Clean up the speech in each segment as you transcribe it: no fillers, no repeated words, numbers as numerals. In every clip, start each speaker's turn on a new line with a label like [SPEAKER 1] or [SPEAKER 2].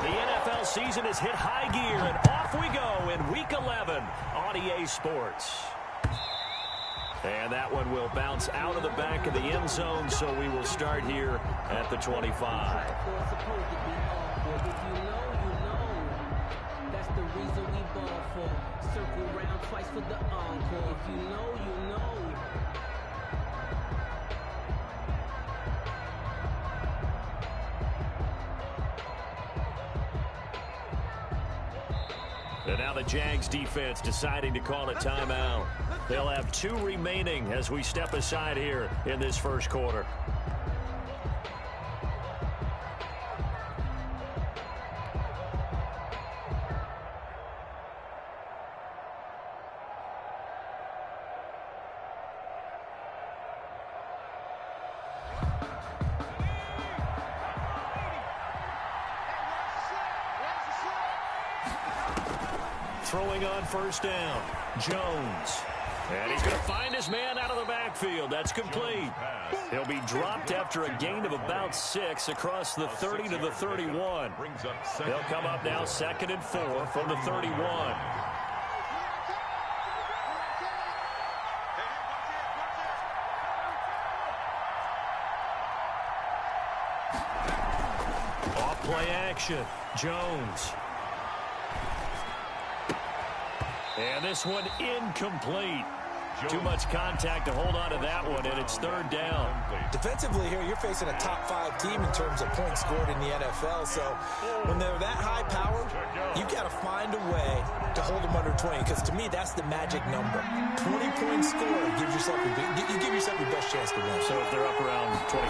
[SPEAKER 1] The NFL season has hit high gear, and off we go in Week 11 on EA Sports. And that one will bounce out of the back of the end zone, so we will start here at the 25.
[SPEAKER 2] That's the reason we ball for. Circle round twice for the encore. If you know, you know.
[SPEAKER 1] And now the Jags defense deciding to call a timeout. They'll have 2 remaining as we step aside here in this first quarter. Throwing on first down, Jones. And he's going to find his man out of the backfield. That's complete. He'll be dropped after a gain of about 6 across the 30 to the 31. They'll come up now 2nd and 4 from the 31. Off play action, Jones. And this one incomplete. Too much contact to hold on to that one, and it's 3rd down.
[SPEAKER 3] Defensively here, you're facing a top 5 team in terms of points scored in the NFL. So when they're that high powered, you got to find a way to hold them under 20. Because to me, that's the magic number. 20-point score gives yourself you give yourself your best chance to win.
[SPEAKER 1] So if they're up around 24,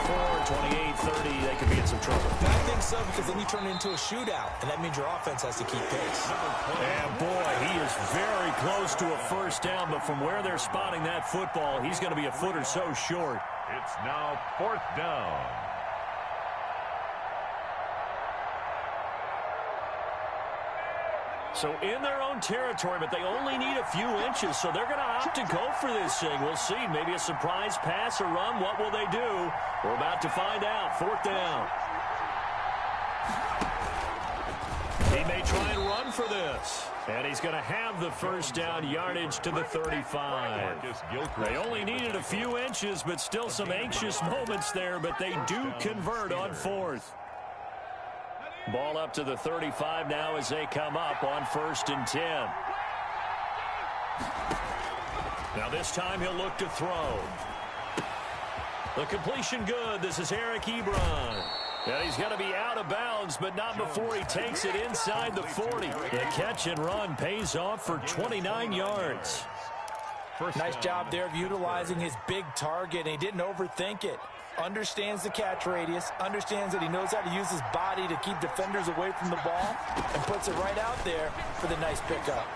[SPEAKER 1] 28, 30, they could be in some trouble.
[SPEAKER 3] I think so, because then you turn it into a shootout, and that means your offense has to keep pace.
[SPEAKER 1] And boy, he is very close to a first down, but from where they're spotting that football, he's going to be a foot or so short.
[SPEAKER 4] It's now 4th down.
[SPEAKER 1] So in their own territory, but they only need a few inches, so they're going to opt to go for this thing. We'll see. Maybe a surprise pass or run. What will they do? We're about to find out. 4th down. He may try and run for this. And he's going to have the first down yardage to the 35. They only needed a few inches, but still some anxious moments there, but they do convert on 4th. Ball up to the 35 now as they come up on 1st and 10. Now this time he'll look to throw. The completion good. This is Eric Ebron. And he's going to be out of bounds, but not before he takes it inside the 40. The catch and run pays off for 29 yards.
[SPEAKER 3] Nice job there of utilizing his big target, and he didn't overthink it. Understands the catch radius, understands that he knows how to use his body to keep defenders away from the ball, and puts it right out there for the nice pickup.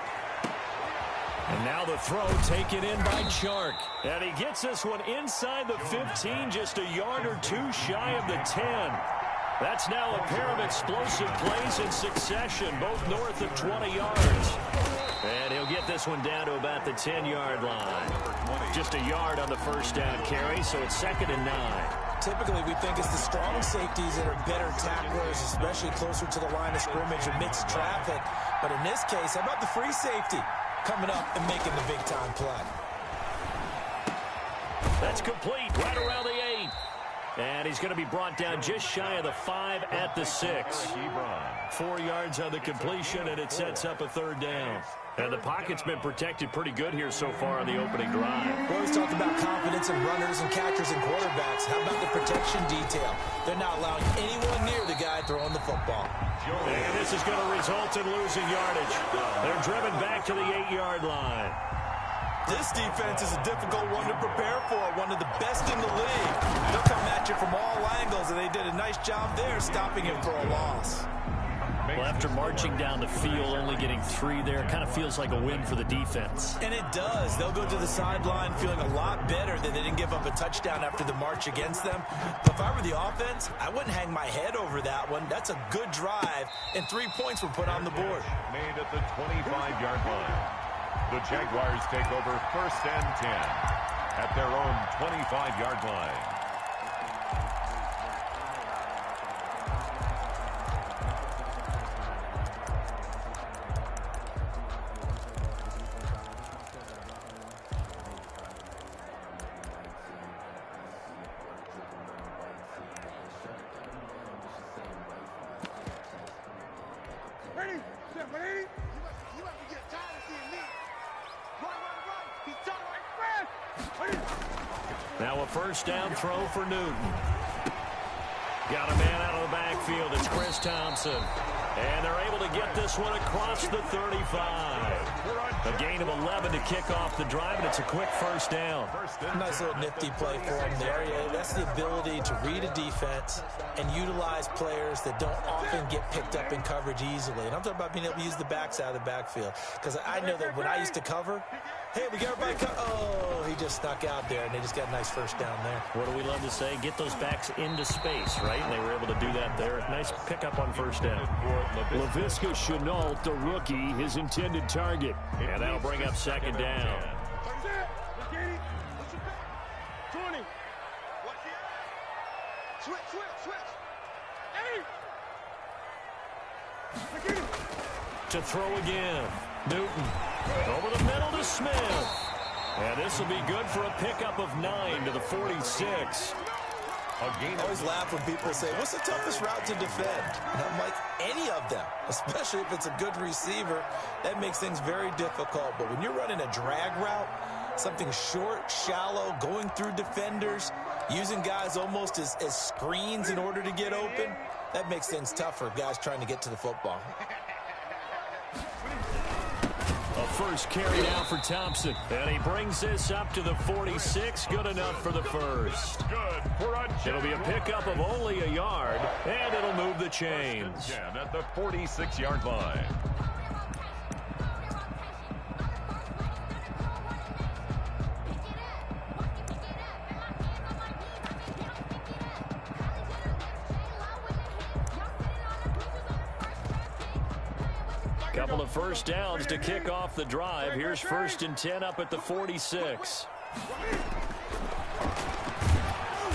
[SPEAKER 1] And now the throw taken in by Chark. And he gets this one inside the 15, just a yard or 2 shy of the 10. That's now a pair of explosive plays in succession, both north of 20 yards. And he'll get this one down to about the 10-yard line. Just a yard on the first down carry, so it's 2nd and 9.
[SPEAKER 3] Typically, we think it's the strong safeties that are better tacklers, especially closer to the line of scrimmage amidst traffic. But in this case, how about the free safety coming up and making the big-time play?
[SPEAKER 1] That's complete right around the 8. And he's going to be brought down just shy of the 5 at the 6. 4 yards on the completion, and it sets up a 3rd down. And the pocket's been protected pretty good here so far on the opening drive.
[SPEAKER 3] We always talk about confidence in runners and catchers and quarterbacks. How about the protection detail? They're not allowing anyone near the guy throwing the football.
[SPEAKER 1] And this is going to result in losing yardage. They're driven back to the 8-yard line.
[SPEAKER 3] This defense is a difficult one to prepare for, one of the best in the league. They'll come at you from all angles, and they did a nice job there stopping him for a loss.
[SPEAKER 1] Well, after marching down the field, only getting 3 there, kind of feels like a win for the defense.
[SPEAKER 3] And it does. They'll go to the sideline feeling a lot better that they didn't give up a touchdown after the march against them. But if I were the offense, I wouldn't hang my head over that one. That's a good drive, and 3 points were put on the board.
[SPEAKER 4] Made at the 25-yard line. The Jaguars take over 1st and 10 at their own 25-yard line.
[SPEAKER 1] Now a first down throw for Newton. Got a man out of the backfield. It's Chris Thompson. And they're able to get this one across the 35. A gain of 11 to kick off the drive, and it's a quick first down.
[SPEAKER 3] Nice little nifty play for him there. Yeah, that's the ability to read a defense and utilize players that don't often get picked up in coverage easily. And I'm talking about being able to use the backs out of the backfield. Because I know that when I used to cover, hey, we got everybody oh, he just snuck out there, and they just got a nice first down there.
[SPEAKER 1] What do we love to say? Get those backs into space, right? And they were able to do that there. Nice pickup on first down.
[SPEAKER 5] Laviska Shenault, the rookie, his intended target.
[SPEAKER 1] And that'll bring up second down.
[SPEAKER 6] 20. Switch.
[SPEAKER 1] To throw again. Newton over the middle to Smith. And this will be good for a pickup of 9 to the 46.
[SPEAKER 3] I always laugh when people say, what's the toughest route to defend? And I'm like, any of them, especially if it's a good receiver. That makes things very difficult. But when you're running a drag route, something short, shallow, going through defenders, using guys almost as screens in order to get open, that makes things tough for guys trying to get to the football.
[SPEAKER 1] A first carry now for Thompson. And he brings this up to the 46. Good enough for the first. It'll be a pickup of only a yard, and it'll move the chains.
[SPEAKER 4] At the 46-yard line.
[SPEAKER 1] Couple of first downs to kick off the drive. Here's 1st and 10 up at the 46.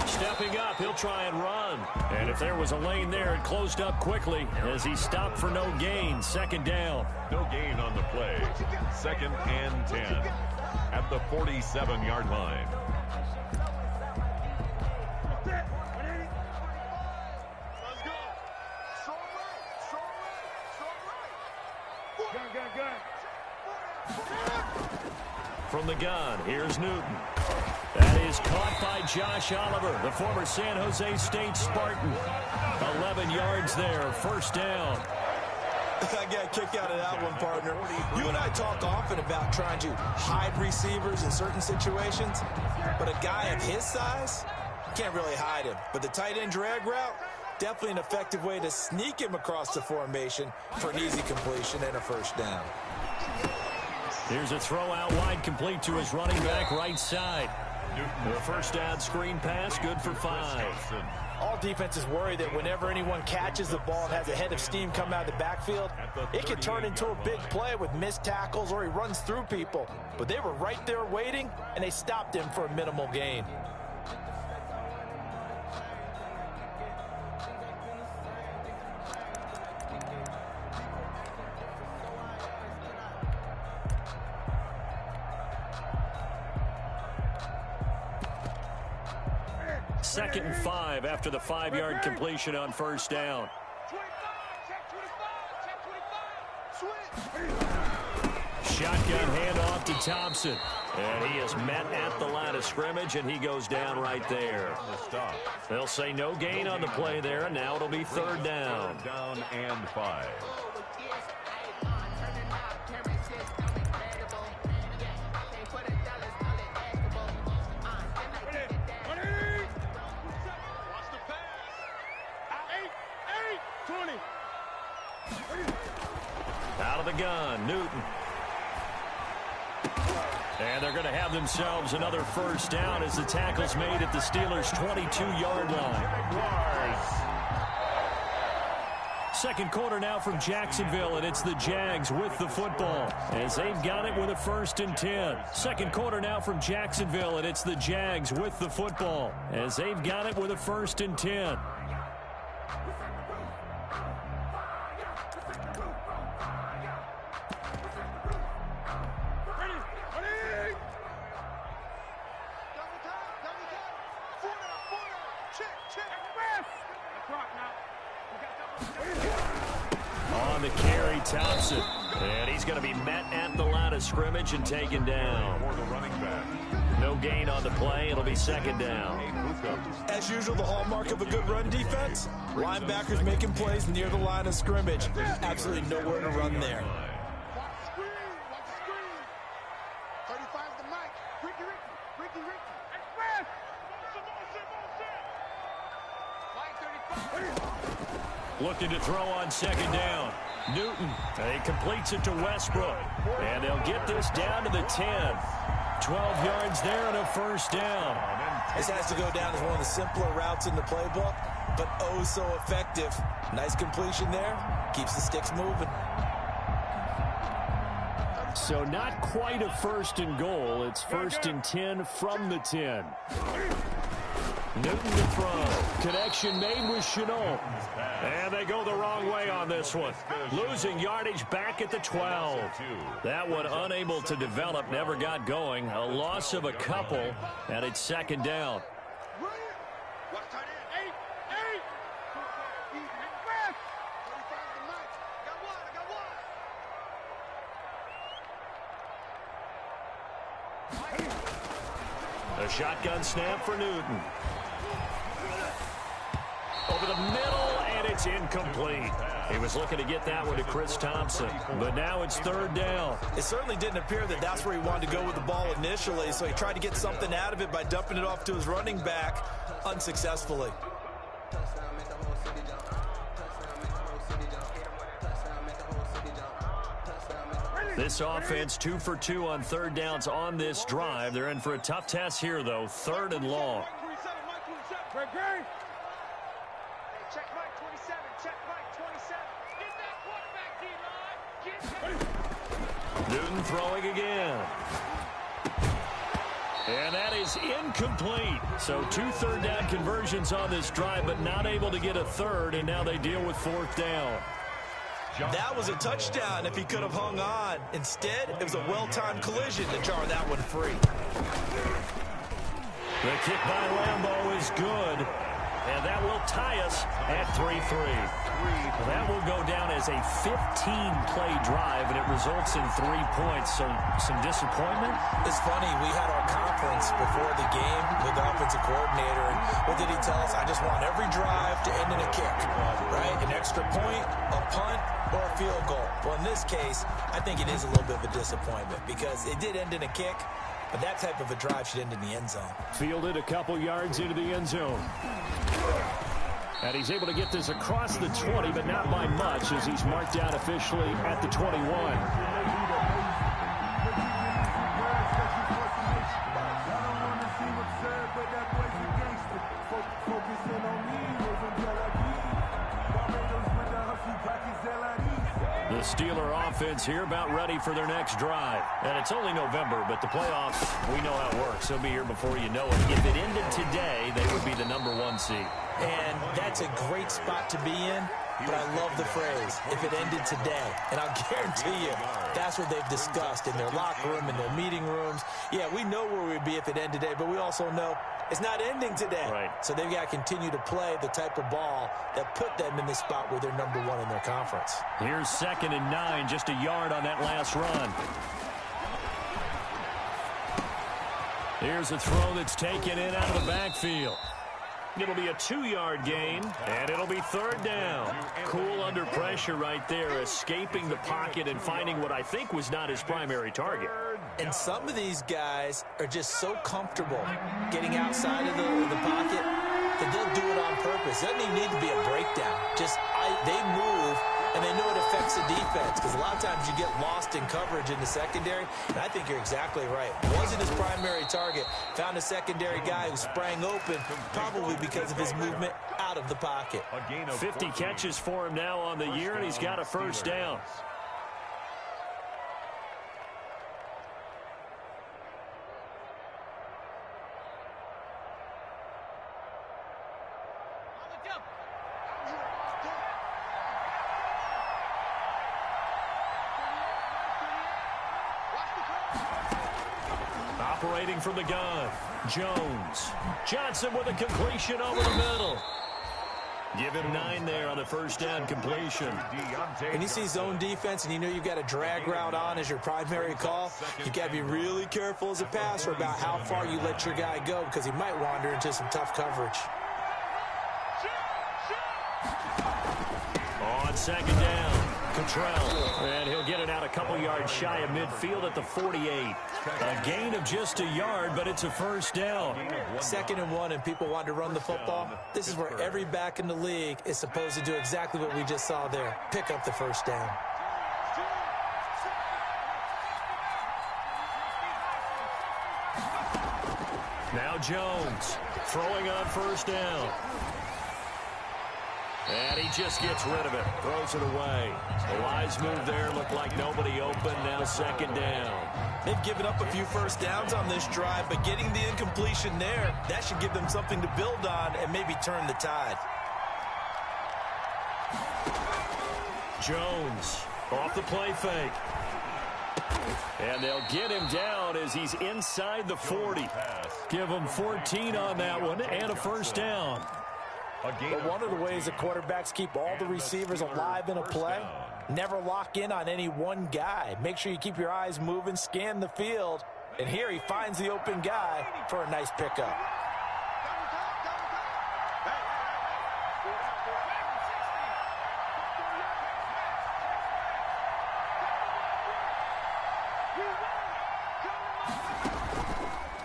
[SPEAKER 1] Stepping up, he'll try and run. And if there was a lane there, it closed up quickly as he stopped for no gain. Second down.
[SPEAKER 4] No gain on the play. 2nd and 10 at the 47-yard line.
[SPEAKER 1] From the gun, here's Newton. That is caught by Josh Oliver, the former San Jose State Spartan. 11 yards there, first down.
[SPEAKER 3] I got a kick out of that one, partner. You and I talk often about trying to hide receivers in certain situations, but a guy of his size, you can't really hide him. But the tight end drag route, definitely an effective way to sneak him across the formation for an easy completion and a first down.
[SPEAKER 1] Here's a throw out wide, complete to his running back right side. The first down screen pass, good for 5.
[SPEAKER 3] All defenses worry that whenever anyone catches the ball and has a head of steam come out of the backfield, it can turn into a big play with missed tackles or he runs through people. But they were right there waiting, and they stopped him for a minimal gain.
[SPEAKER 1] Second and 5 after the 5-yard completion on first down. Shotgun handoff to Thompson. And he is met at the line of scrimmage, and he goes down right there. They'll say no gain on the play there, and now it'll be 3rd down.
[SPEAKER 4] 3rd down and 5.
[SPEAKER 1] Out of the gun, Newton. And they're going to have themselves another first down as the tackle's made at the Steelers' 22-yard line. Second quarter now from Jacksonville, and it's the Jags with the football as they've got it with a 1st and 10. Second quarter now from Jacksonville, and it's the Jags with the football as they've got it with a 1st and 10. On on the carry, Thompson. And he's going to be met at the line of scrimmage and taken down.
[SPEAKER 4] For the running back.
[SPEAKER 1] No gain on the play. It'll be second down.
[SPEAKER 3] As usual, the hallmark of a good run defense, linebackers making plays near the line of scrimmage. Absolutely nowhere to run there.
[SPEAKER 1] Looking to throw on second down. Newton, he completes it to Westbrook. And they'll get this down to the 10. 12 yards there and a first down.
[SPEAKER 3] This has to go down as one of the simpler routes in the playbook, but oh so effective. Nice completion there. Keeps the sticks moving.
[SPEAKER 5] So not quite a first and goal. It's first and 10 from the 10.
[SPEAKER 1] Newton to throw. Connection made with Chenault. And they go the wrong way on this one. Losing yardage back at the 12. That one unable to develop, never got going. A loss of a couple, and it's second down. A shotgun snap for Newton. Over the middle, and it's incomplete. He was looking to get that one to Chris Thompson, but now it's third down.
[SPEAKER 3] It certainly didn't appear that that's where he wanted to go with the ball initially, so he tried to get something out of it by dumping it off to his running back unsuccessfully.
[SPEAKER 1] This offense 2 for 2 on third downs on this drive. They're in for a tough test here, though. Third and long.
[SPEAKER 6] Check Mike 27. Check Mike 27. Get that quarterback, D-line.
[SPEAKER 1] Newton throwing again. And that is incomplete. So 2 third down conversions on this drive, but not able to get a third, and now they deal with fourth down.
[SPEAKER 3] That was a touchdown if he could have hung on. Instead, it was a well-timed collision to jar that one free.
[SPEAKER 1] The kick by Lambeau is good. And that will tie us at 3-3. That will go down as a 15-play drive, and it results in 3 points. So some disappointment?
[SPEAKER 3] It's funny, we had our conference before the game with the offensive coordinator, and what did he tell us? I just want every drive to end in a kick, right? An extra point, a punt, or a field goal. Well, in this case, I think it is a little bit of a disappointment because it did end in a kick, but that type of a drive should end in the end zone.
[SPEAKER 5] Fielded a couple yards into the end zone. And he's able to get this across the 20, but not by much as he's marked down officially at the 21. The Steeler offense here about ready for their next drive. And it's only November, but the playoffs, we know how it works. They'll be here before you know it. If it ended today, they would be the #1 seed.
[SPEAKER 3] And that's a great spot to be in, but I love the phrase, if it ended today. And I'll guarantee you, that's what they've discussed in their locker room, in their meeting rooms. Yeah, we know where we'd be if it ended today, but we also know it's not ending today.
[SPEAKER 1] Right.
[SPEAKER 3] So they've got to continue to play the type of ball that put them in the spot where they're #1 in their conference.
[SPEAKER 1] Here's 2nd and 9, just a yard on that last run. Here's a throw that's taken in out of the backfield. It'll be a 2-yard gain, and it'll be third down. Cool under pressure right there, escaping the pocket and finding what I think was not his primary target.
[SPEAKER 3] And some of these guys are just so comfortable getting outside of the pocket that they'll do it on purpose. It doesn't even need to be a breakdown. Just they move, and they know it affects the defense because a lot of times you get lost in coverage in the secondary, and I think you're exactly right. Wasn't his primary target. Found a secondary guy who sprang open, probably because of his movement out of the pocket.
[SPEAKER 1] 50 catches for him now on the year, and he's got a first down. Operating from the gun, Jones. Johnson with a completion over the middle.
[SPEAKER 5] Give him 9 there on the first down completion.
[SPEAKER 3] When you see zone defense and you know you've got a drag route on as your primary call, you got to be really careful as a passer about how far you let your guy go because he might wander into some tough coverage.
[SPEAKER 5] On second down, Cottrell, and he'll get it out a couple yards shy of midfield at the 48. A gain of just a yard, but it's a first down.
[SPEAKER 3] 2nd and 1, and people want to run the football. This is where every back in the league is supposed to do exactly what we just saw there. Pick up the first down.
[SPEAKER 5] Now Jones, throwing on first down. And he just gets rid of it, throws it away. The wise move there, looked like nobody open, now second down.
[SPEAKER 3] They've given up a few first downs on this drive, but getting the incompletion there, that should give them something to build on and maybe turn the tide.
[SPEAKER 5] Jones, off the play fake. And they'll get him down as he's inside the 40. Give him 14 on that one and a first down.
[SPEAKER 3] But one of the ways that quarterbacks keep all the receivers alive in a play, never lock in on any one guy. Make sure you keep your eyes moving, scan the field, and here he finds the open guy for a nice pickup.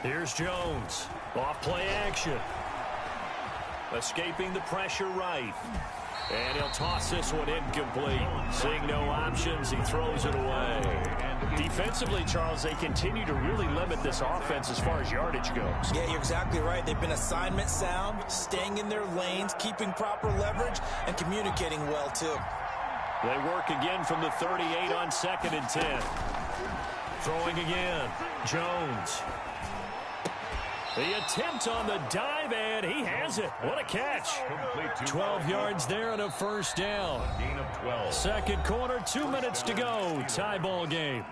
[SPEAKER 5] Here's Jones, off play action. Escaping the pressure right. And he'll toss this one incomplete. Seeing no options, he throws it away. Defensively, Charles, they continue to really limit this offense as far as yardage goes.
[SPEAKER 3] Yeah, you're exactly right. They've been assignment sound, staying in their lanes, keeping proper leverage, and communicating well, too.
[SPEAKER 5] They work again from the 38 on 2nd and 10. Throwing again. Jones. The attempt on the dive, and he has it. What a catch. 12 yards there and a first down.
[SPEAKER 4] Gain of 12.
[SPEAKER 5] Second quarter, 2 minutes to go. Tie ball game.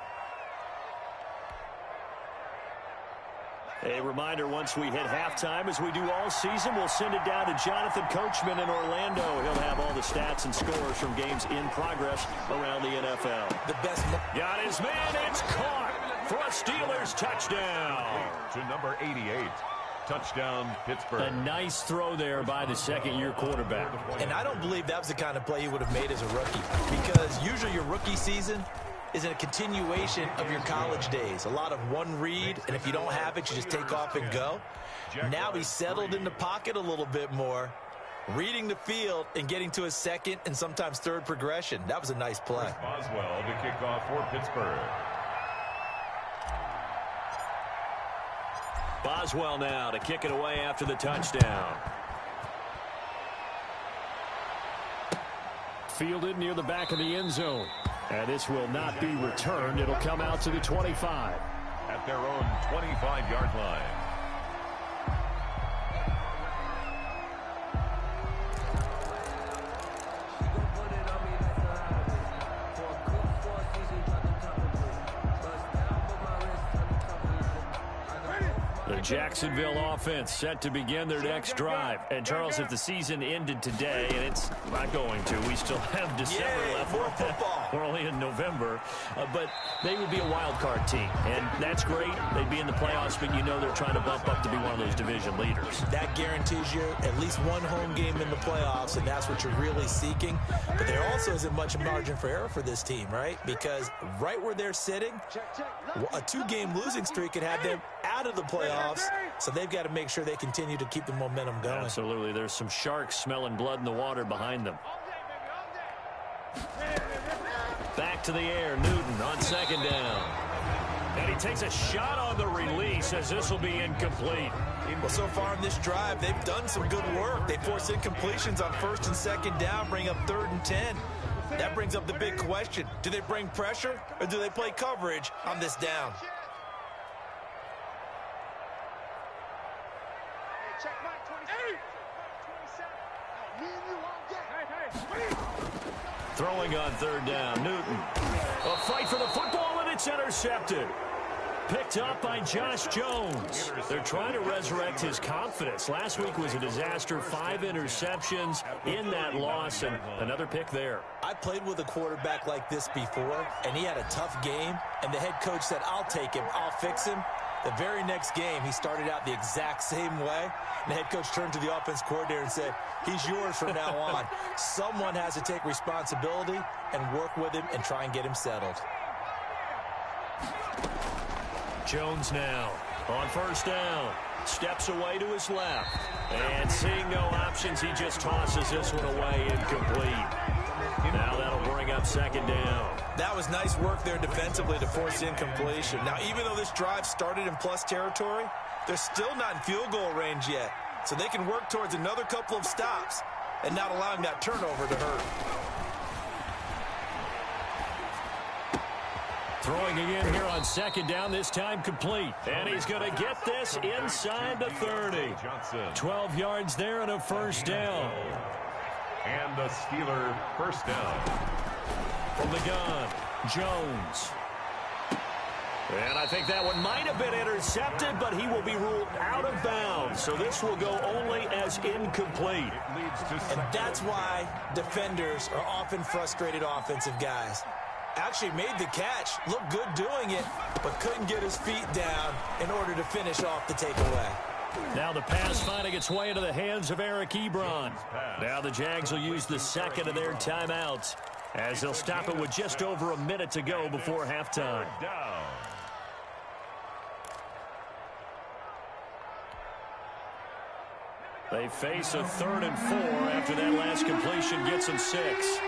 [SPEAKER 5] A reminder, once we hit halftime, as we do all season, we'll send it down to Jonathan Coachman in Orlando. He'll have all the stats and scores from games in progress around the NFL.
[SPEAKER 3] The best.
[SPEAKER 5] Got his man. It's caught for a Steelers touchdown.
[SPEAKER 4] To number 88. Touchdown, Pittsburgh.
[SPEAKER 5] A nice throw there by the second-year quarterback.
[SPEAKER 3] And I don't believe that was the kind of play you would have made as a rookie, because usually your rookie season is a continuation of your college days. A lot of one read, and if you don't have it, you just take off and go. Now he's settled in the pocket a little bit more, reading the field and getting to his second and sometimes third progression. That was a nice play.
[SPEAKER 4] Boswell to kick off for Pittsburgh.
[SPEAKER 5] Boswell now to kick it away after the touchdown. Fielded near the back of the end zone. And this will not be returned. It'll come out to the 25.
[SPEAKER 4] At their own 25-yard line.
[SPEAKER 5] The Jacksonville offense set to begin their next drive. And, Charles, if the season ended today, and it's not going to, we still have December left.
[SPEAKER 3] More football.
[SPEAKER 5] We're only in November. But they would be a wild card team. And that's great. They'd be in the playoffs, but you know they're trying to bump up to be one of those division leaders.
[SPEAKER 3] That guarantees you at least one home game in the playoffs, and that's what you're really seeking. But there also isn't much margin for error for this team, right? Because right where they're sitting, a 2-game losing streak could have them out of the playoffs, so they've got to make sure they continue to keep the momentum going.
[SPEAKER 5] Absolutely. There's some sharks smelling blood in the water behind them. Back to the air, Newton on second down. And he takes a shot on the release as this will be incomplete.
[SPEAKER 3] Well, so far in this drive, they've done some good work. They force incompletions on 1st and 2nd down, bring up 3rd and 10. That brings up the big question. Do they bring pressure or do they play coverage on this down?
[SPEAKER 5] Throwing on 3rd down, Newton. A fight for the football, and it's intercepted. Picked up by Josh Jones. They're trying to resurrect his confidence. Last week was a disaster. 5 interceptions in that loss, and another pick there.
[SPEAKER 3] I played with a quarterback like this before, and he had a tough game, and the head coach said, I'll take him, I'll fix him. The very next game, he started out the exact same way. And the head coach turned to the offense coordinator and said, he's yours from now on. Someone has to take responsibility and work with him and try and get him settled.
[SPEAKER 5] Jones now on first down. Steps away to his left. And seeing no options, he just tosses this one away incomplete. Now that'll bring up second down.
[SPEAKER 3] That was nice work there defensively to force incompletion. Now, even though this drive started in plus territory, they're still not in field goal range yet. So they can work towards another couple of stops and not allowing that turnover to hurt.
[SPEAKER 5] Throwing again here on second down, this time complete. And he's going to get this inside the 30. 12 yards there and a first down.
[SPEAKER 4] And the Steeler first down.
[SPEAKER 5] From the gun, Jones. And I think that one might have been intercepted, but he will be ruled out of bounds. So this will go only as incomplete.
[SPEAKER 3] And that's why defenders are often frustrated offensive guys. Actually made the catch, looked good doing it, but couldn't get his feet down in order to finish off the takeaway.
[SPEAKER 5] Now the pass finding its way into the hands of Eric Ebron. Now the Jags will use the second of their timeouts as they'll stop it with just over a minute to go before halftime. They face a 3rd and 4 after that last completion gets them 6.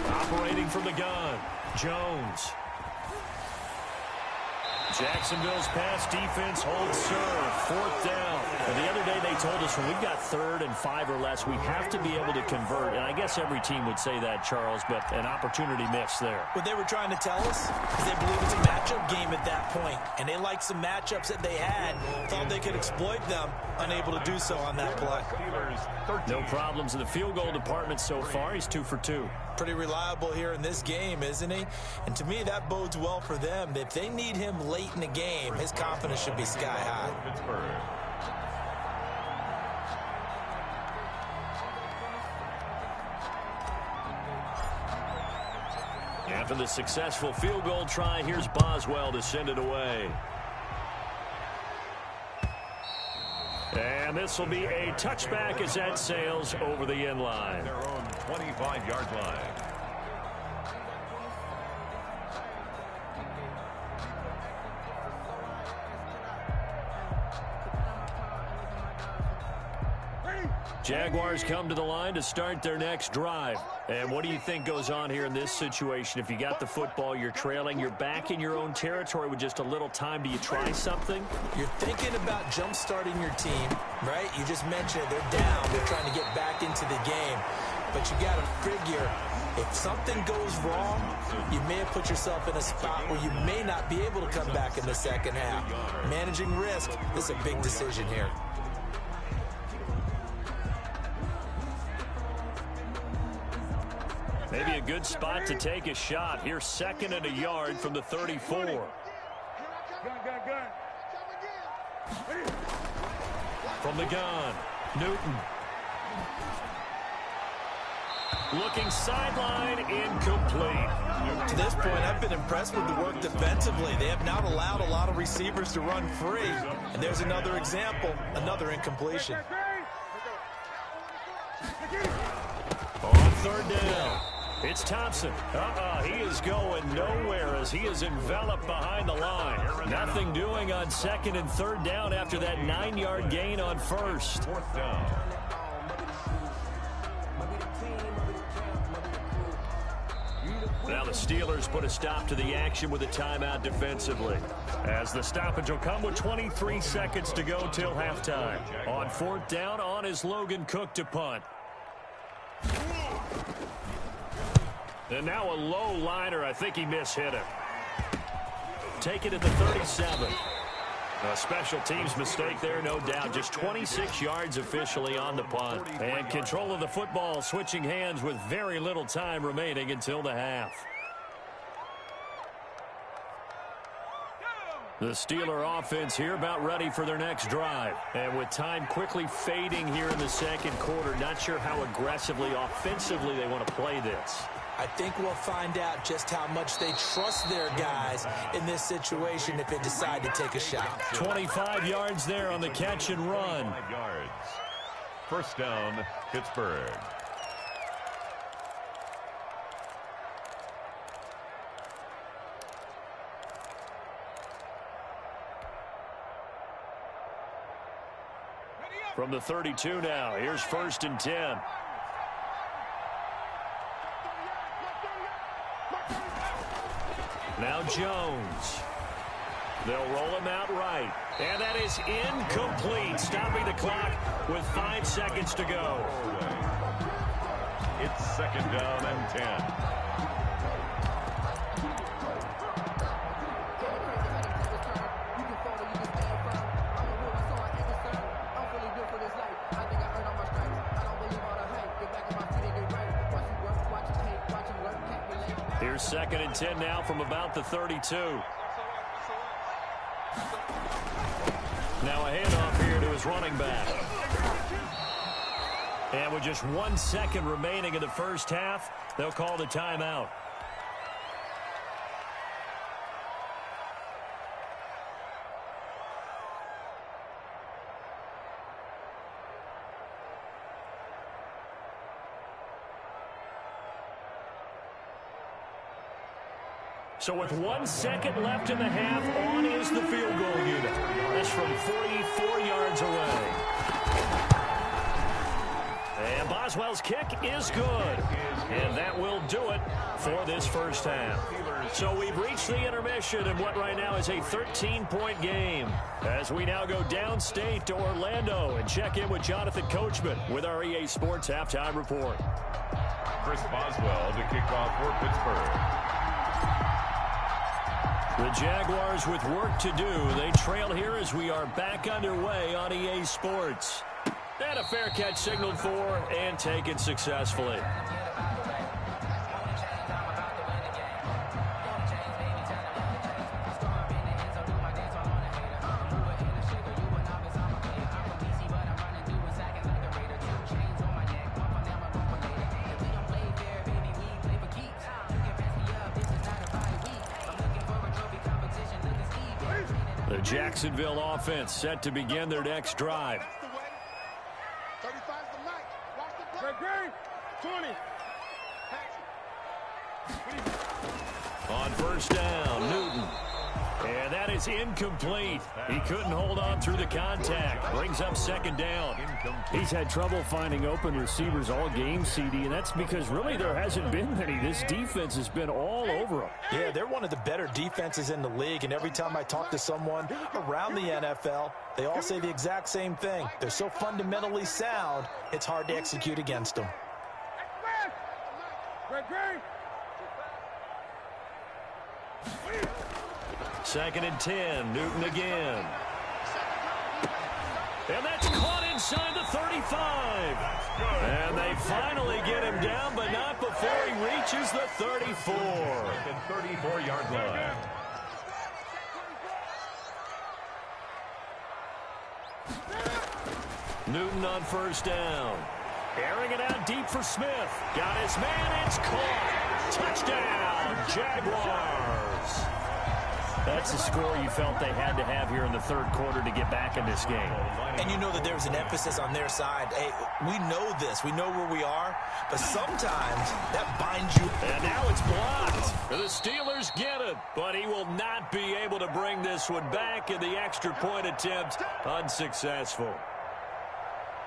[SPEAKER 5] Operating from the gun, Jones. Jacksonville's pass defense holds serve. 4th down. And the other day they told us when we've got 3rd and 5 or less, we have to be able to convert. And I guess every team would say that, Charles, but an opportunity missed there.
[SPEAKER 3] What they were trying to tell us is they believe it's a matchup game at that point. And they liked some matchups that they had. Thought they could exploit them. Unable to do so on that play.
[SPEAKER 5] No problems in the field goal department so far. He's 2 for 2.
[SPEAKER 3] Pretty reliable here in this game, isn't he? And to me, that bodes well for them. If they need him late in the game, his confidence should be sky high.
[SPEAKER 5] After the successful field goal try, here's Boswell to send it away. And this will be a touchback as that sails over the end line.
[SPEAKER 4] Their own 25-yard line.
[SPEAKER 5] Jaguars come to the line to start their next drive. And what do you think goes on here in this situation? If you got the football, you're trailing, you're back in your own territory with just a little time. Do you try something?
[SPEAKER 3] You're thinking about jump-starting your team, right? You just mentioned it. They're down. They're trying to get back into the game. But you got to figure, if something goes wrong, you may have put yourself in a spot where you may not be able to come back in the second half. Managing risk, this is a big decision here.
[SPEAKER 5] Maybe a good spot to take a shot. Here's 2nd and a yard from the 34. From the gun, Newton. Looking sideline, incomplete.
[SPEAKER 3] To this point, I've been impressed with the work defensively. They have not allowed a lot of receivers to run free. And there's another example, another incompletion.
[SPEAKER 5] On 3rd down. It's Thompson. He is going nowhere as he is enveloped behind the line. Nothing doing on 2nd and 3rd down after that 9-yard gain on 1st.
[SPEAKER 4] 4th down.
[SPEAKER 5] Now the Steelers put a stop to the action with a timeout defensively. As the stoppage will come with 23 seconds to go till halftime. On 4th down, on is Logan Cook to punt. And now a low liner. I think he mishit it. Take it at the 37. A special teams mistake there, no doubt. Just 26 yards officially on the punt. And control of the football switching hands with very little time remaining until the half. The Steeler offense here about ready for their next drive. And with time quickly fading here in the second quarter, not sure how aggressively, offensively they want to play this.
[SPEAKER 3] I think we'll find out just how much they trust their guys in this situation if they decide to take a shot.
[SPEAKER 5] 25 yards there on the catch and run.
[SPEAKER 4] 5 yards. First down, Pittsburgh.
[SPEAKER 5] From the 32 now, here's 1st and 10. Now Jones. They'll roll him out right. And that is incomplete, stopping the clock with 5 seconds to go.
[SPEAKER 4] It's 2nd down and 10.
[SPEAKER 5] Here's 2nd and 10 now from about the 32. Now a handoff here to his running back. And with just 1 second remaining in the first half, they'll call the timeout. So with 1 second left in the half, on is the field goal unit. That's from 44 yards away. And Boswell's kick is good. And that will do it for this first half. So we've reached the intermission in what right now is a 13-point game. As we now go downstate to Orlando and check in with Jonathan Coachman with our EA Sports Halftime Report.
[SPEAKER 4] Chris Boswell to kick off for Pittsburgh.
[SPEAKER 5] The Jaguars with work to do. They trail here as we are back underway on EA Sports. And a fair catch signaled for and taken successfully. The Jacksonville offense set to begin their next drive.
[SPEAKER 6] 35's the night. Watch the play. 20.
[SPEAKER 5] On first down, Newton. And that is incomplete. He couldn't hold on through the contact. Brings up 2nd down.
[SPEAKER 7] He's had trouble finding open receivers all game, CD, and that's because really there hasn't been many. This defense has been all over him.
[SPEAKER 3] Yeah, they're one of the better defenses in the league, and every time I talk to someone around the NFL, they all say the exact same thing. They're so fundamentally sound, it's hard to execute against them.
[SPEAKER 5] 2nd and 10, Newton again. And that's caught inside the 35. And they finally get him down, but not before he reaches the 34.
[SPEAKER 4] The 34-yard line.
[SPEAKER 5] Newton on first down. Airing it out deep for Smith. Got his man, it's caught. Touchdown, Jaguars. That's the score you felt they had to have here in the third quarter to get back in this game.
[SPEAKER 3] And you know that there's an emphasis on their side. Hey, we know this. We know where we are. But sometimes that binds you.
[SPEAKER 5] And now it's blocked. The Steelers get it. But he will not be able to bring this one back in the extra point attempt. Unsuccessful.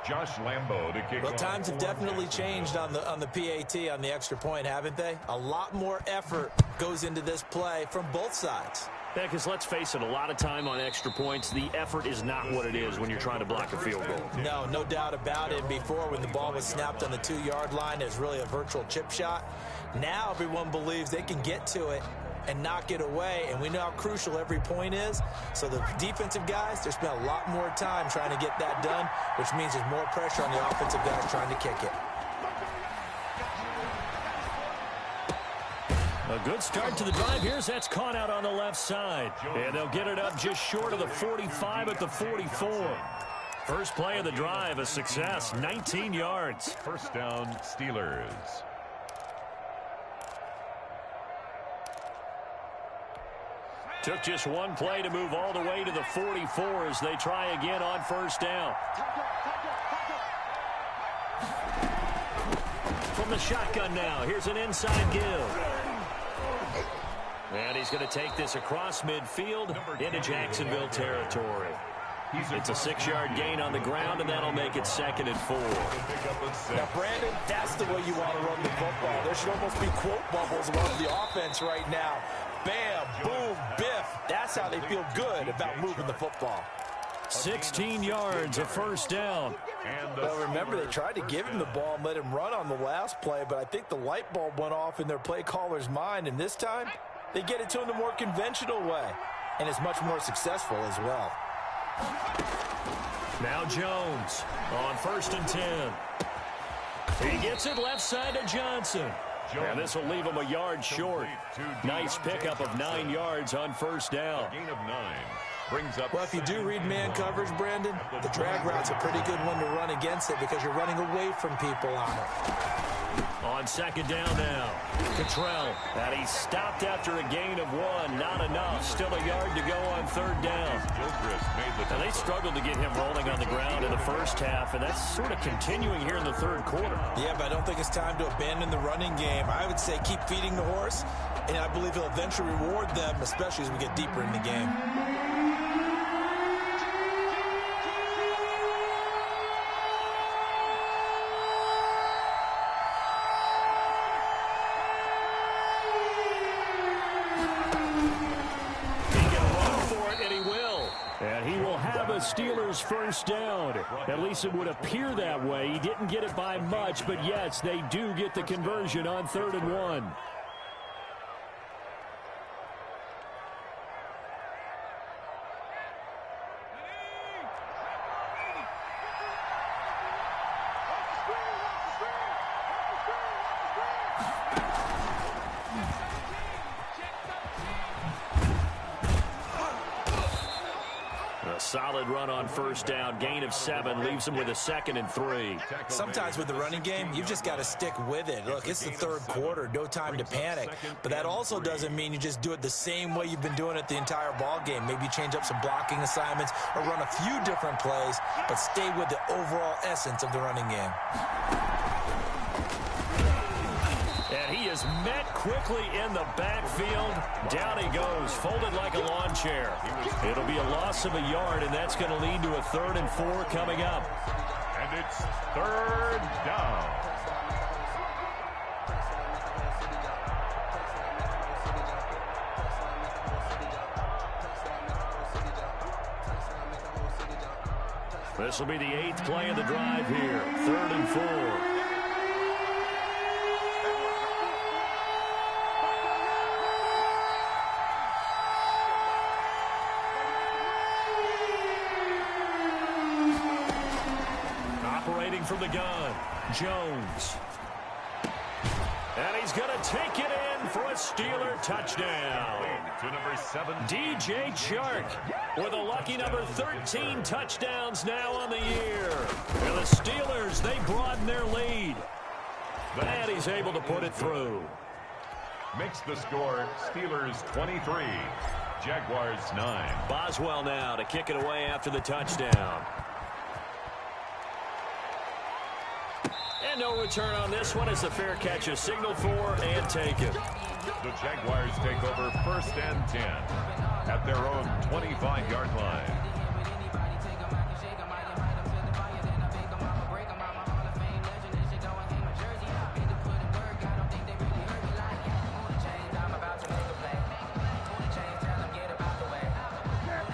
[SPEAKER 4] Josh Lambo to kick off.
[SPEAKER 3] Well, times have definitely changed on the PAT, on the extra point, haven't they? A lot more effort goes into this play from both sides.
[SPEAKER 5] Yeah, because let's face it, a lot of time on extra points, the effort is not what it is when you're trying to block a field goal.
[SPEAKER 3] No doubt about it. Before, when the ball was snapped on the 2-yard line, it was really a virtual chip shot. Now everyone believes they can get to it and knock it away. And we know how crucial every point is. So the defensive guys, they spent a lot more time trying to get that done, which means there's more pressure on the offensive guys trying to kick it.
[SPEAKER 5] A good start to the drive. That's caught out on the left side. And they'll get it up just short of the 45 at the 44. First play of the drive, a success, 19 yards.
[SPEAKER 4] First down, Steelers.
[SPEAKER 5] Took just one play to move all the way to the 44 as they try again on first down. From the shotgun now, here's an inside give. And he's going to take this across midfield into Jacksonville territory. It's a 6-yard gain on the ground, and that'll make it 2nd and 4.
[SPEAKER 3] Now, Brandon, that's the way you want to run the football. There should almost be quote bubbles around the offense right now. Bam, boom, biff. That's how they feel good about moving the football.
[SPEAKER 5] 16 yards, a first down.
[SPEAKER 3] Well, remember, they tried to give him the ball and let him run on the last play, but I think the light bulb went off in their play caller's mind, and this time they get it to him the more conventional way, and it's much more successful as well.
[SPEAKER 5] Now Jones on 1st and 10. He gets it left side to Johnson. And this will leave him a yard short. Nice pickup of 9 yards on first down.
[SPEAKER 4] Gain of 9. Brings up.
[SPEAKER 3] Well, if you do read man coverage, Brandon, the drag route's a pretty good one to run against it because you're running away from people on it.
[SPEAKER 5] On 2nd down now, Cottrell. And he stopped after a gain of 1. Not enough. Still a yard to go on 3rd down. And they struggled to get him rolling on the ground in the first half, and that's sort of continuing here in the 3rd quarter.
[SPEAKER 3] Yeah, but I don't think it's time to abandon the running game. I would say keep feeding the horse, and I believe he'll eventually reward them, especially as we get deeper in the game.
[SPEAKER 5] Steelers first down. At least it would appear that way. He didn't get it by much, but yes, they do get the conversion on 3rd and 1. Solid run on first down. Gain of 7 leaves him with a 2nd and 3.
[SPEAKER 3] Sometimes with the running game, you've just got to stick with it. Look, it's the 3rd quarter. No time to panic. But that also doesn't mean you just do it the same way you've been doing it the entire ball game. Maybe change up some blocking assignments or run a few different plays, but stay with the overall essence of the running game.
[SPEAKER 5] And he is met quickly in the backfield. Down he goes, folded like a lawn chair. It'll be a loss of a yard, and that's going to lead to a 3rd and 4 coming up.
[SPEAKER 4] And it's 3rd down.
[SPEAKER 5] This will be the 8th play of the drive here. 3rd and 4. From the gun, Jones. And he's going to take it in for a Steeler touchdown.
[SPEAKER 4] To number 7,
[SPEAKER 5] DJ Chark with a lucky number 13 touchdowns now on the year. And the Steelers, they broaden their lead. And he's able to put it through.
[SPEAKER 4] Makes the score Steelers 23, Jaguars 9.
[SPEAKER 5] Boswell now to kick it away after the touchdown. And no return on this one as the fair catch is signaled for and taken.
[SPEAKER 4] The Jaguars take over 1st and 10 at their own 25-yard line.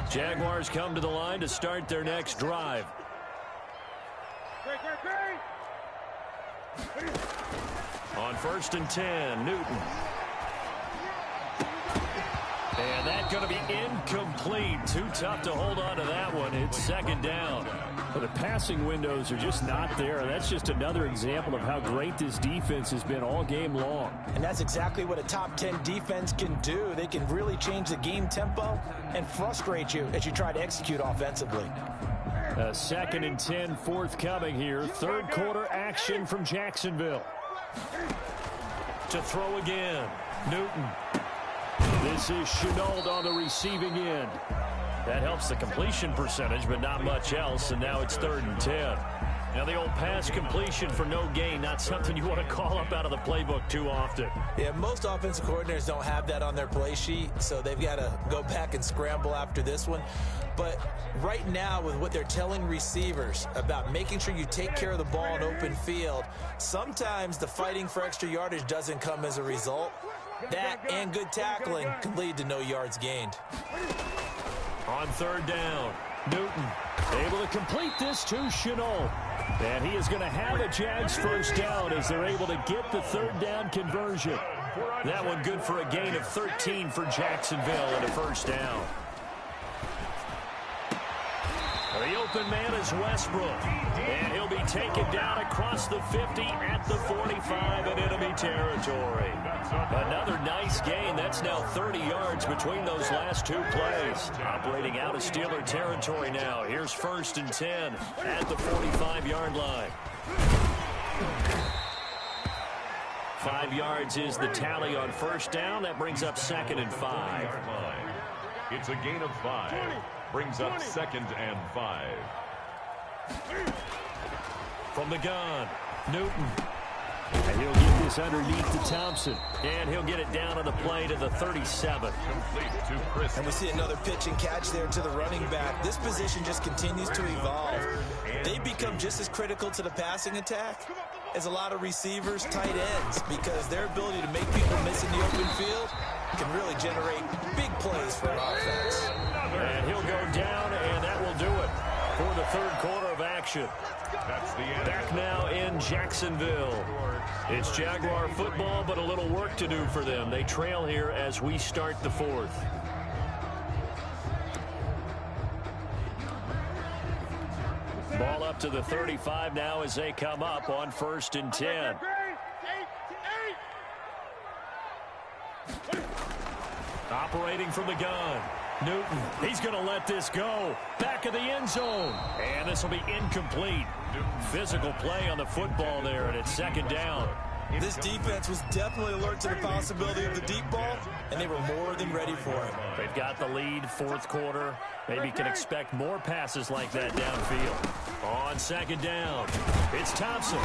[SPEAKER 5] Jaguars come to the line to start their next drive. On 1st and 10, Newton. And that's going to be incomplete. Too tough to hold on to that one. It's second down.
[SPEAKER 7] Well, the passing windows are just not there. That's just another example of how great this defense has been all game long.
[SPEAKER 3] And that's exactly what a top 10 defense can do. They can really change the game tempo and frustrate you as you try to execute offensively.
[SPEAKER 7] Second and 10 forthcoming here. Third quarter action from Jacksonville.
[SPEAKER 5] To throw again, Newton.
[SPEAKER 7] This is Chenault on the receiving end.
[SPEAKER 5] That helps the completion percentage, but not much else, and now it's 3rd and 10. Now the old pass completion for no gain, not something you want to call up out of the playbook too often.
[SPEAKER 3] Yeah, most offensive coordinators don't have that on their play sheet, so they've got to go back and scramble after this one. But right now, with what they're telling receivers about making sure you take care of the ball in open field, sometimes the fighting for extra yardage doesn't come as a result. That and good tackling can lead to no yards gained.
[SPEAKER 5] On 3rd down, Newton
[SPEAKER 7] able to complete this to Chenault. And he is going to have a Jags first down as they're able to get the 3rd down conversion.
[SPEAKER 5] That one good for a gain of 13 for Jacksonville and a first down. The open man is Westbrook, and he'll be taken down across the 50 at the 45 in enemy territory. Another nice gain. That's now 30 yards between those last two plays. Operating out of Steeler territory now. Here's 1st and 10 at the 45-yard line. 5 yards is the tally on first down. That brings up 2nd and 5.
[SPEAKER 4] It's a gain of 5. Brings up 2nd and 5.
[SPEAKER 5] From the gun, Newton.
[SPEAKER 7] And he'll get this underneath to Thompson.
[SPEAKER 5] And he'll get it down on the play to the 37.
[SPEAKER 4] Complete to Chris.
[SPEAKER 3] And we see another pitch and catch there to the running back. This position just continues to evolve. They become just as critical to the passing attack as a lot of receivers, tight ends, because their ability to make people miss in the open field can really generate big plays for an offense.
[SPEAKER 5] And he'll go down, and that will do it for the 3rd quarter of action.
[SPEAKER 4] That's the end.
[SPEAKER 5] Back now in Jacksonville. It's Jaguar football, but a little work to do for them. They trail here as we start the 4th. Ball up to the 35 now as they come up on 1st and 10. Operating from the gun, Newton. He's going to let this go. Back of the end zone. And this will be incomplete. Physical play on the football there, and it's 2nd down.
[SPEAKER 3] This defense was definitely alert to the possibility of the deep ball, and they were more than ready for it.
[SPEAKER 5] They've got the lead, 4th quarter. Maybe can expect more passes like that downfield. On 2nd down, it's Thompson.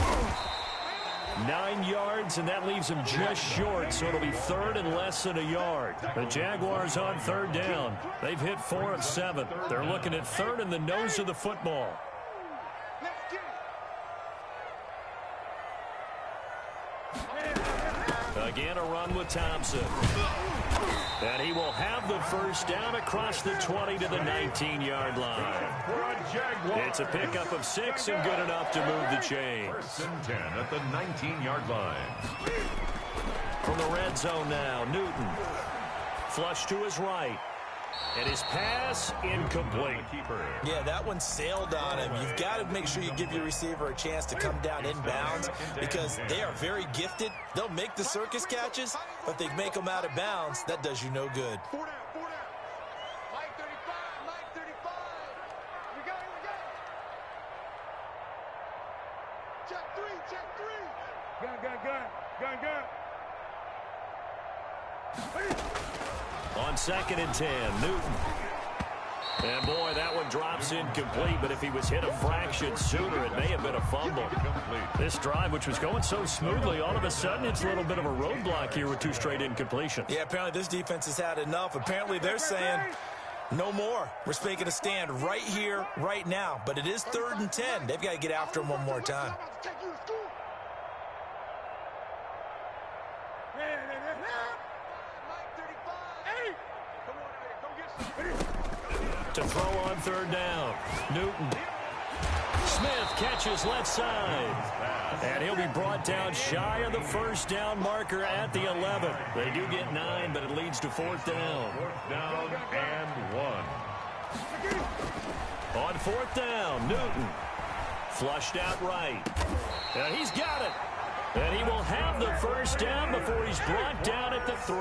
[SPEAKER 5] 9 yards, and that leaves him just short, so it'll be 3rd and less than a yard. The Jaguars on 3rd down. They've hit 4 of 7. They're looking at 3rd in the nose of the football. Again, a run with Thompson. And he will have the first down across the 20 to the 19-yard line. It's a pickup of 6 and good enough to move the chains.
[SPEAKER 4] 1st and 10 at the 19-yard line.
[SPEAKER 5] From the red zone now, Newton. Flush to his right. And his pass incomplete.
[SPEAKER 3] Yeah, that one sailed on him. You've got to make sure you give your receiver a chance to come down inbounds because they are very gifted. They'll make the circus catches, but if they make them out of bounds, that does you no good.
[SPEAKER 6] Mike 35, Mike 35. We got it, we got it. Check 3, check 3. Gun.
[SPEAKER 5] On 2nd and 10, Newton. And boy, that one drops incomplete, but if he was hit a fraction sooner, it may have been a fumble. This drive, which was going so smoothly, all of a sudden it's a little bit of a roadblock here with 2 straight incompletions.
[SPEAKER 3] Yeah, apparently this defense has had enough. Apparently they're saying no more. We're making a stand right here, right now. But it is 3rd and 10. They've got to get after him one more time.
[SPEAKER 5] To throw on 3rd down, Newton. Smith catches left side. And he'll be brought down shy of the first down marker at the 11. They do get 9, but it leads to fourth down.
[SPEAKER 4] Fourth down and 1.
[SPEAKER 5] On fourth down, Newton. Flushed out right. And he's got it. And he will have the first down before he's brought down at the 3.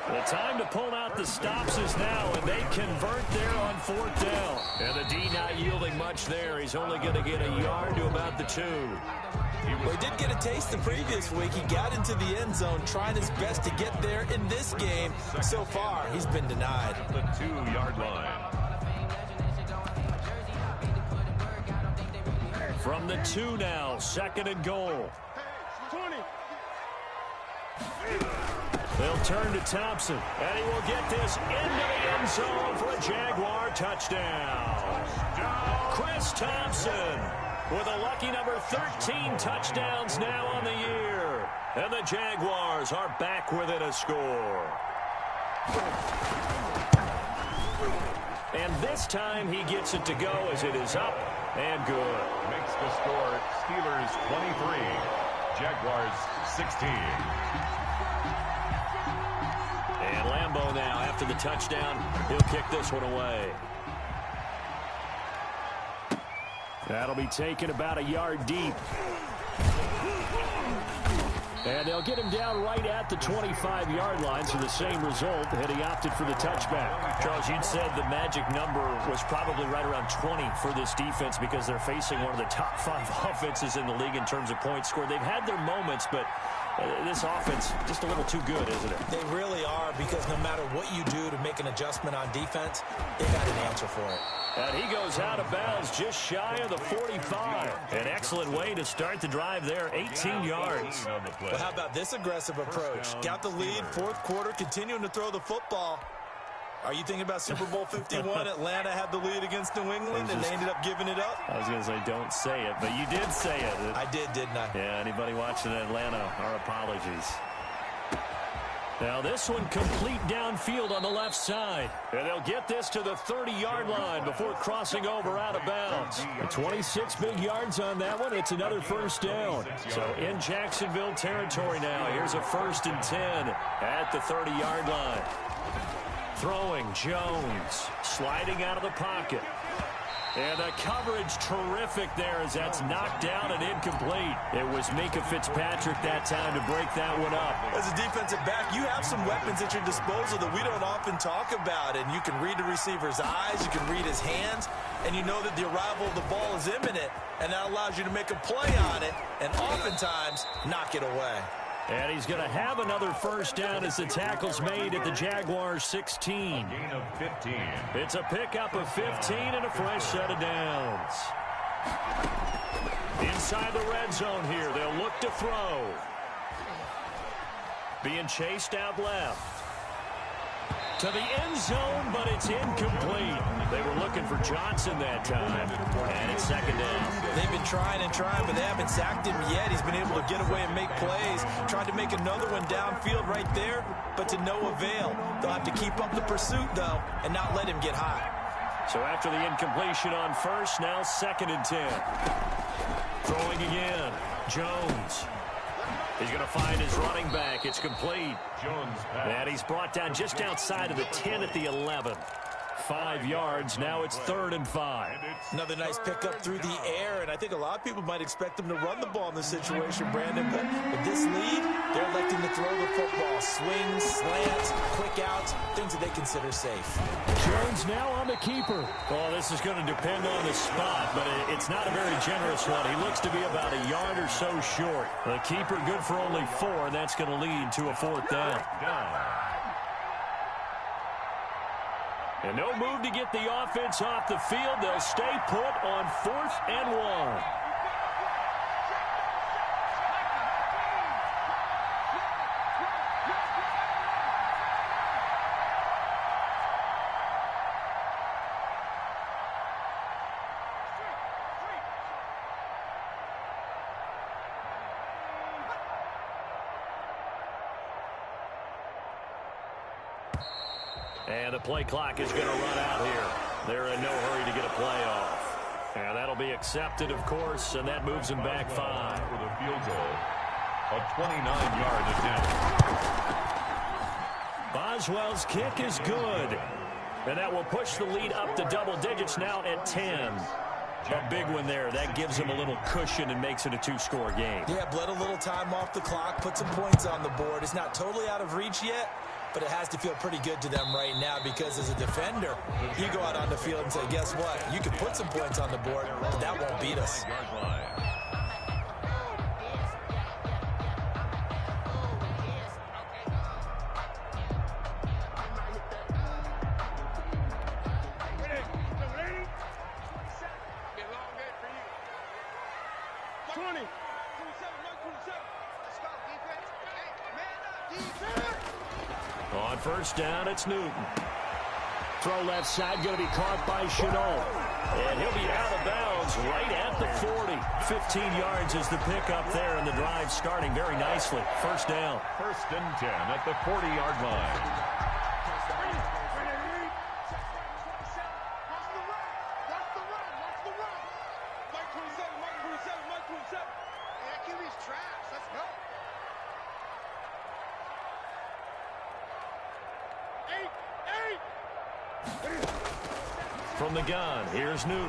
[SPEAKER 5] The time to pull out the stops is now, and they convert there on fourth down. And the D not yielding much there. He's only going to get a yard to about the 2.
[SPEAKER 3] Well, he did get a taste the previous week. He got into the end zone, trying his best to get there in this game. So far, he's been denied.
[SPEAKER 4] The 2-yard line.
[SPEAKER 5] From the 2 now, second and goal.
[SPEAKER 6] 20.
[SPEAKER 5] They'll turn to Thompson, and he will get this into the end zone for a Jaguar touchdown. Chris Thompson with a lucky number 13 touchdowns now on the year. And the Jaguars are back within a score. And this time he gets it to go as it is up and good.
[SPEAKER 4] Makes the score Steelers 23, Jaguars 16.
[SPEAKER 5] And Lambeau now, after the touchdown, he'll kick this one away. That'll be taken about a yard deep. And they'll get him down right at the 25-yard line, so the same result, and he opted for the touchback. Charles, you'd said the magic number was probably right around 20 for this defense because they're facing one of the top 5 offenses in the league in terms of points scored. They've had their moments, but this offense just a little too good, isn't it?
[SPEAKER 3] They really are, because no matter what you do to make an adjustment on defense, they got an answer for it.
[SPEAKER 5] And he goes out of bounds just shy of the 45. An excellent way to start the drive there, 18 yards.
[SPEAKER 3] Well, how about this aggressive approach? Got the lead, fourth quarter, continuing to throw the football. Are you thinking about Super Bowl 51? Atlanta had the lead against New England, and they ended up giving it up?
[SPEAKER 5] I was going to say don't say it, but you did say it.
[SPEAKER 3] I did, didn't I?
[SPEAKER 5] Yeah, anybody watching Atlanta, our apologies. Now this one complete downfield on the left side. And they'll get this to the 30-yard line before crossing over out of bounds. 26 big yards on that one. It's another first down. So in Jacksonville territory now. Here's a 1st and 10 at the 30-yard line. Throwing Jones. Sliding out of the pocket. And the coverage terrific there as that's knocked down and incomplete. It was Minkah Fitzpatrick that time to break that one up.
[SPEAKER 3] As a defensive back, you have some weapons at your disposal that we don't often talk about. And you can read the receiver's eyes, you can read his hands, and you know that the arrival of the ball is imminent. And that allows you to make a play on it and oftentimes knock it away.
[SPEAKER 5] And he's going to have another first down as the tackle's made at the Jaguars 16.
[SPEAKER 4] Gain of 15.
[SPEAKER 5] It's a pickup of 15 and a fresh set of downs. Inside the red zone here, they'll look to throw. Being chased out left. To the end zone, but it's incomplete. They were looking for Johnson that time. And it's second down.
[SPEAKER 3] They've been trying and trying, but they haven't sacked him yet. He's been able to get away and make plays. Tried to make another one downfield right there, but to no avail. They'll have to keep up the pursuit, though, and not let him get hot.
[SPEAKER 5] So after the incompletion on first, now 2nd and 10. Throwing again. Jones. He's going to find his running back. It's complete.
[SPEAKER 4] Jones pass.
[SPEAKER 5] And he's brought down just outside of the 10 at the 11. 5 yards. Now it's 3rd and 5.
[SPEAKER 3] Another nice pickup through the air, and I think a lot of people might expect them to run the ball in this situation, Brandon. But with this lead, they're electing to throw the football. Swings, slants, quick outs, things that they consider safe.
[SPEAKER 7] Jones now on the keeper.
[SPEAKER 5] Well, this is going to depend on the spot, but it's not a very generous one. He looks to be about a yard or so short. The keeper good for only 4, and that's going to lead to a 4th down. And no move to get the offense off the field. They'll stay put on 4th and 1. And the play clock is going to run out here. They're in no hurry to get a play off. And that'll be accepted, of course, and that moves him back 5.
[SPEAKER 4] For the field goal, a 29-yard attempt.
[SPEAKER 5] Boswell's kick is good. And that will push the lead up to double digits now at 10. A big one there. That gives him a little cushion and makes it a 2-score game.
[SPEAKER 3] Yeah, bled a little time off the clock, put some points on the board. It's not totally out of reach yet, but it has to feel pretty good to them right now because as a defender, you go out on the field and say, guess what? You can put some points on the board, but that won't beat us.
[SPEAKER 5] On first down, it's Newton. Throw left side, going to be caught by Chenault. And he'll be out of bounds right at the 40. 15 yards is the pickup there, and the drive starting very nicely. First down.
[SPEAKER 4] First and 10 at the 40-yard line.
[SPEAKER 5] From the gun, here's Newton.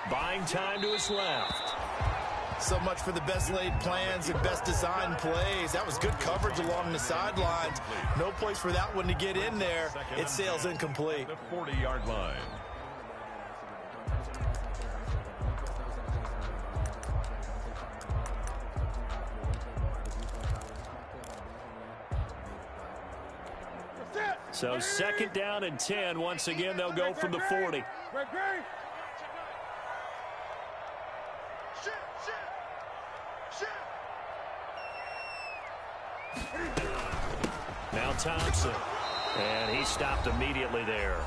[SPEAKER 5] Buying time to his left.
[SPEAKER 3] So much for the best laid plans and best designed plays. That was good coverage along the sidelines. No place for that one to get in there. It sails incomplete.
[SPEAKER 4] The 40-yard line.
[SPEAKER 5] So second down and 10. Once again, they'll go from the 40. Now Thompson. And he stopped immediately there.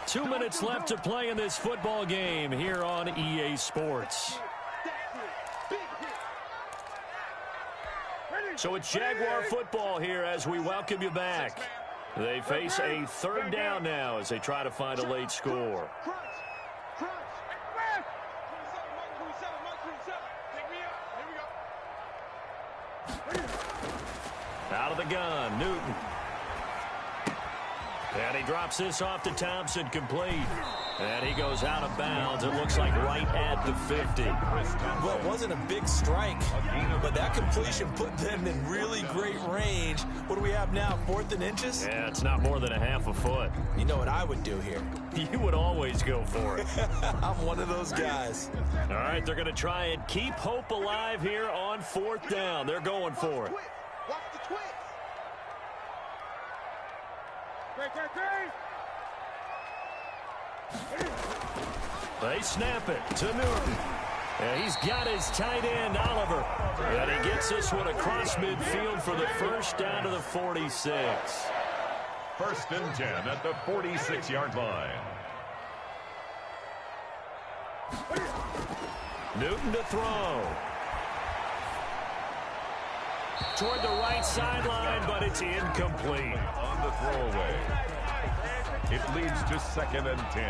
[SPEAKER 5] 2 minutes left to play in this football game here on EA Sports. So it's Jaguar football here as we welcome you back. They face a third down now as they try to find a late score. Out of the gun, Newton. And he drops this off to Thompson, complete. And he goes out of bounds. It looks like right at the 50.
[SPEAKER 3] Well, it wasn't a big strike, but that completion put them in really great range. What do we have now, 4th and inches?
[SPEAKER 5] Yeah, it's not more than a half a foot.
[SPEAKER 3] You know what I would do here?
[SPEAKER 5] You would always go for it.
[SPEAKER 3] I'm one of those guys.
[SPEAKER 5] All right, they're going to try and keep hope alive here on 4th down. They're going for it.
[SPEAKER 6] Watch the twist.
[SPEAKER 5] They snap it to Newton. And he's got his tight end, Oliver. And he gets this one across midfield for the first down to the 46.
[SPEAKER 4] First and 10 at the 46-yard line.
[SPEAKER 5] Newton to throw. Toward the right sideline, but it's incomplete.
[SPEAKER 4] On the throwaway. It leads to 2nd and 10.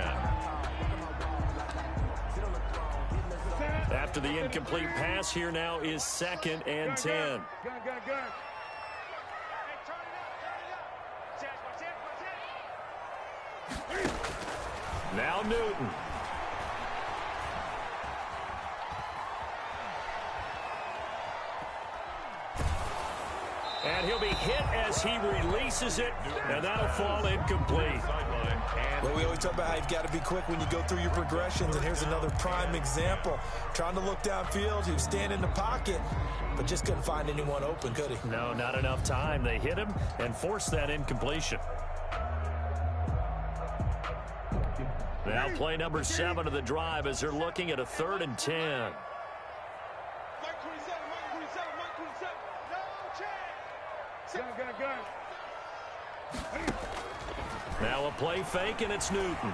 [SPEAKER 5] After the incomplete pass, here now is 2nd and 10. Now Newton. And he'll be hit as he releases it, and that'll fall incomplete.
[SPEAKER 3] Well, we always talk about how you've got to be quick when you go through your progressions, and here's another prime example. Trying to look downfield, he was standing in the pocket, but just couldn't find anyone open, could he?
[SPEAKER 5] No, not enough time. They hit him and forced that incompletion. Now play number 7 of the drive as they're looking at a 3rd and 10. Now a play fake, and it's Newton.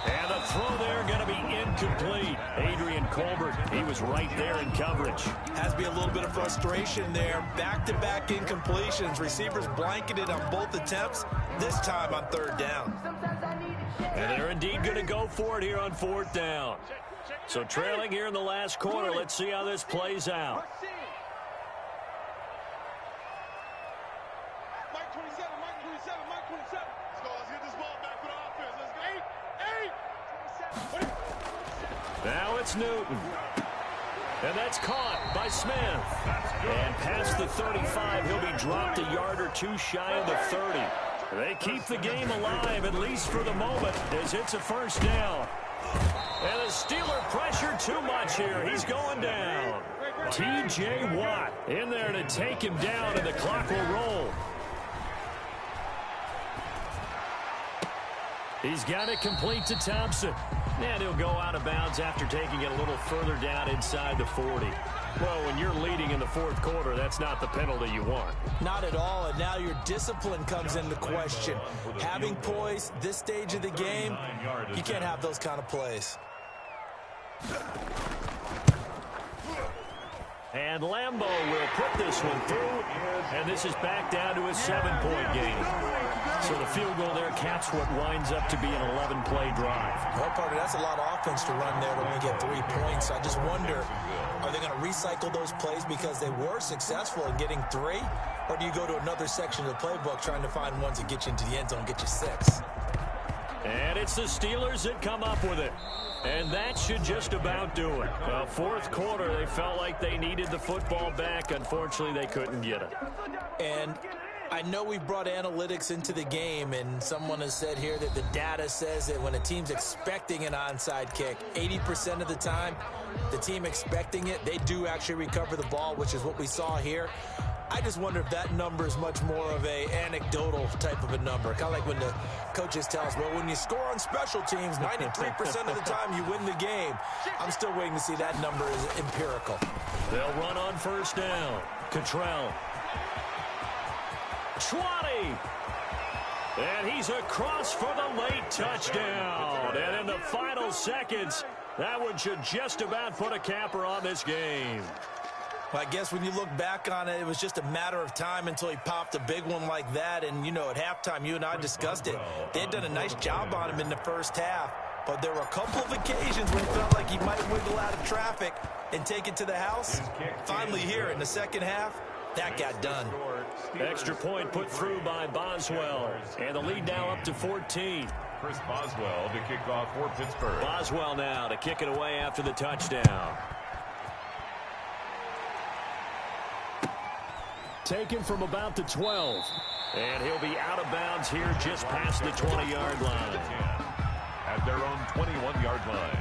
[SPEAKER 5] And the throw there going to be incomplete. Adrian Colbert, he was right there in coverage.
[SPEAKER 3] Has to be a little bit of frustration there. Back-to-back incompletions. Receivers blanketed on both attempts, this time on third down.
[SPEAKER 5] And they're indeed going to go for it here on fourth down. So trailing here in the last quarter. Let's see how this plays out.
[SPEAKER 6] Mike 27, Mike 27, Mike 27. Let's go. Let's get this ball back for the offense. Let's go. 8.
[SPEAKER 5] Now it's Newton. And that's caught by Smith. And past the 35, he'll be dropped a yard or two shy of the 30. They keep the game alive, at least for the moment, as it's a first down. And the Steeler pressure too much here. He's going down. T.J. Watt in there to take him down, and the clock will roll. He's got it complete to Thompson. And he'll go out of bounds after taking it a little further down inside the 40. Well, when you're leading in the fourth quarter, that's not the penalty you want.
[SPEAKER 3] Not at all, and now your discipline comes into question. Having poise this stage of the game, you can't have those kind of plays.
[SPEAKER 5] And Lambeau will put this one through, and this is back down to a 7-point game. So the field goal there caps what winds up to be an 11-play drive.
[SPEAKER 3] Well, partner, that's a lot of offense to run there to only get 3 points. I just wonder, are they going to recycle those plays because they were successful in getting 3? Or do you go to another section of the playbook trying to find ones that get you into the end zone and get you 6?
[SPEAKER 5] And it's the Steelers that come up with it. And that should just about do it. Fourth quarter, they felt like they needed the football back. Unfortunately, they couldn't get it.
[SPEAKER 3] And I know we've brought analytics into the game, and someone has said here that the data says that when a team's expecting an onside kick, 80% of the time, the team expecting it, they do actually recover the ball, which is what we saw here. I just wonder if that number is much more of a anecdotal type of a number. Kind of like when the coaches tell us, well, when you score on special teams, 93% of the time you win the game. I'm still waiting to see that number is empirical.
[SPEAKER 5] They'll run on first down. Cottrell. Schwante. And he's across for the late touchdown. And in the final seconds, that one should just about put a capper on this game.
[SPEAKER 3] Well, I guess when you look back on it, it was just a matter of time until he popped a big one like that. And, you know, at halftime, you and I discussed it. They had done a nice job on him in the first half. But there were a couple of occasions when it felt like he might wiggle out of traffic and take it to the house. Finally here in the second half, that got done.
[SPEAKER 5] Extra point put through by Boswell. And the lead now up to 14.
[SPEAKER 4] Chris Boswell to kick off for Pittsburgh.
[SPEAKER 5] Boswell now to kick it away after the touchdown. Taken from about the 12. And he'll be out of bounds here just past the 20-yard line.
[SPEAKER 4] At their own 21-yard line.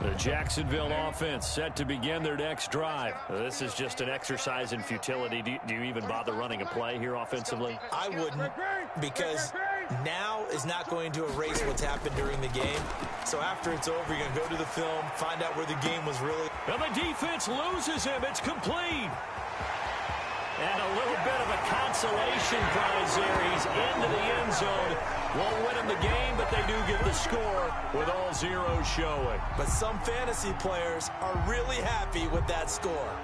[SPEAKER 5] The Jacksonville offense set to begin their next drive. This is just an exercise in futility. Do you even bother running a play here offensively?
[SPEAKER 3] I wouldn't, because now is not going to erase what's happened during the game. So after it's over, you're going to go to the film, find out where the game was really.
[SPEAKER 5] And the defense loses him. It's complete. And a little bit of a consolation prize there. He's into the end zone. Won't win him the game, but they do get the score with all zeros showing.
[SPEAKER 3] But some fantasy players are really happy with that score.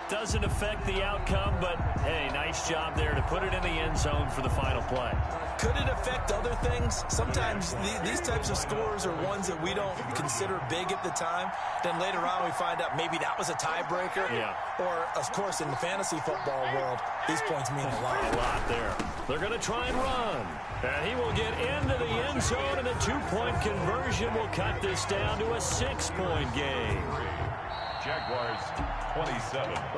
[SPEAKER 5] Doesn't affect the outcome, but, hey, nice job there to put it in the end zone for the final play.
[SPEAKER 3] Could it affect other things? Sometimes these types of scores are ones that we don't consider big at the time. Then later on we find out maybe that was a tiebreaker.
[SPEAKER 5] Yeah.
[SPEAKER 3] Or, of course, in the fantasy football world, these points mean a lot.
[SPEAKER 5] A lot there. They're going to try and run. And he will get into the end zone, and a 2-point conversion will cut this down to a 6-point game.
[SPEAKER 4] Jaguars 27.